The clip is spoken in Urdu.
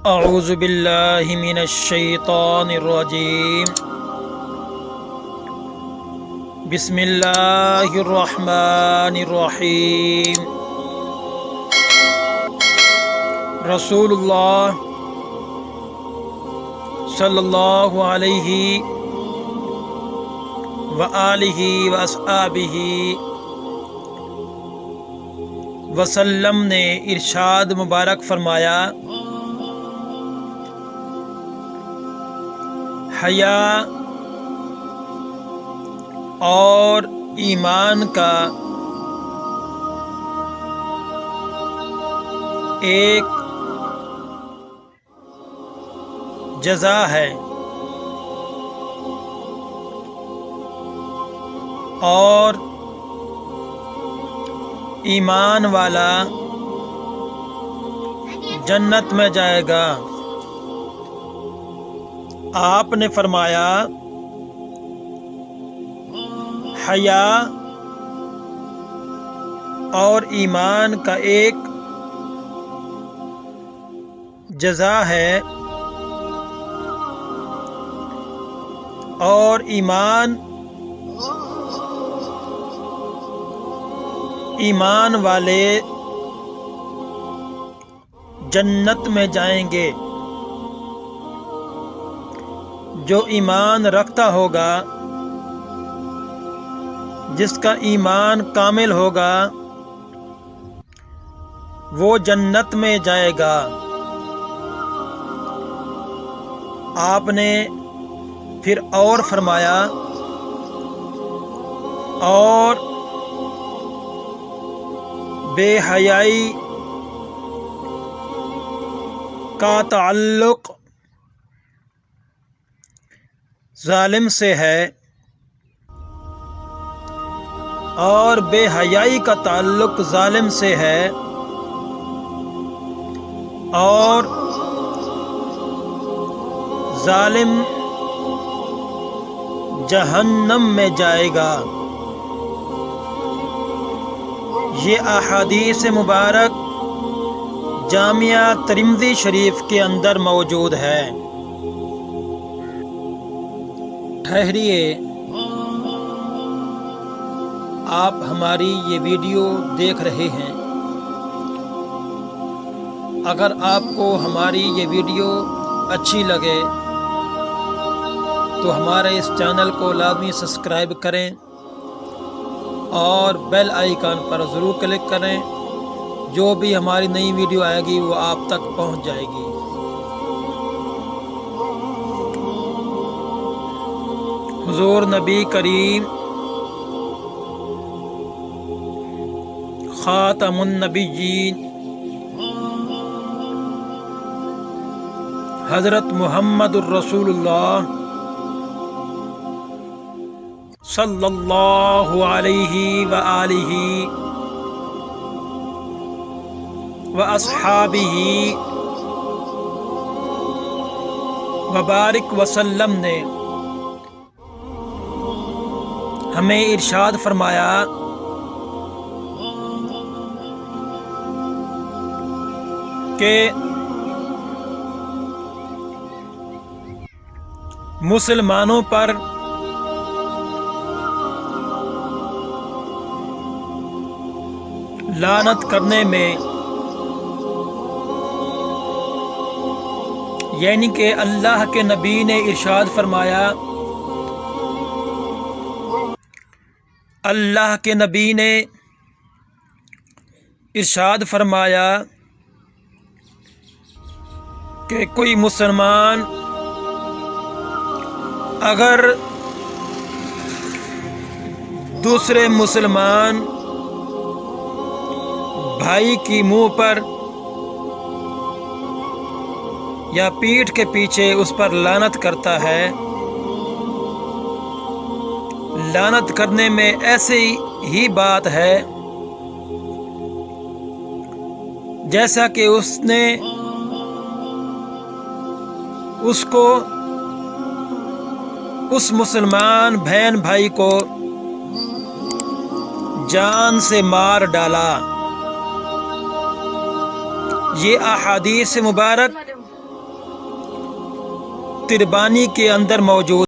اعوذ باللہ من الشیطان الرجیم بسم اللہ الرحمن الرحیم رسول اللہ صلی اللہ علیہ وآلہ واصحابہ وسلم نے ارشاد مبارک فرمایا، حیا اور ایمان کا ایک جزا ہے، اور ایمان والا جنت میں جائے گا۔ آپ نے فرمایا، حیا اور ایمان کا ایک جزا ہے، اور ایمان والے جنت میں جائیں گے۔ جو ایمان رکھتا ہوگا، جس کا ایمان کامل ہوگا، وہ جنت میں جائے گا۔ آپ نے پھر اور فرمایا، اور بے حیائی کا تعلق ظالم سے ہے، اور بے حیائی کا تعلق ظالم سے ہے، اور ظالم جہنم میں جائے گا۔ یہ احادیث مبارک جامعہ ترمذی شریف کے اندر موجود ہے۔ ٹھہریے، آپ ہماری یہ ویڈیو دیکھ رہے ہیں، اگر آپ کو ہماری یہ ویڈیو اچھی لگے تو ہمارے اس چینل کو لازمی سبسکرائب کریں اور بیل آئیکن پر ضرور کلک کریں۔ جو بھی ہماری نئی ویڈیو آئے گی وہ آپ تک پہنچ جائے گی۔ حضور نبی کریم خاتم النبیین حضرت محمد الرسول اللہ صلی اللہ علیہ وآلہ واصحابہ وبارک وسلم نے ہمیں ارشاد فرمایا کہ مسلمانوں پر لعنت کرنے میں، یعنی کہ اللہ کے نبی نے ارشاد فرمایا، اللہ کے نبی نے ارشاد فرمایا کہ کوئی مسلمان اگر دوسرے مسلمان بھائی کی منہ پر یا پیٹھ کے پیچھے اس پر لعنت کرتا ہے، لعنت کرنے میں ایسی ہی بات ہے جیسا کہ اس نے اس کو اس مسلمان بہن بھائی کو جان سے مار ڈالا۔ یہ احادیث مبارک تربانی کے اندر موجود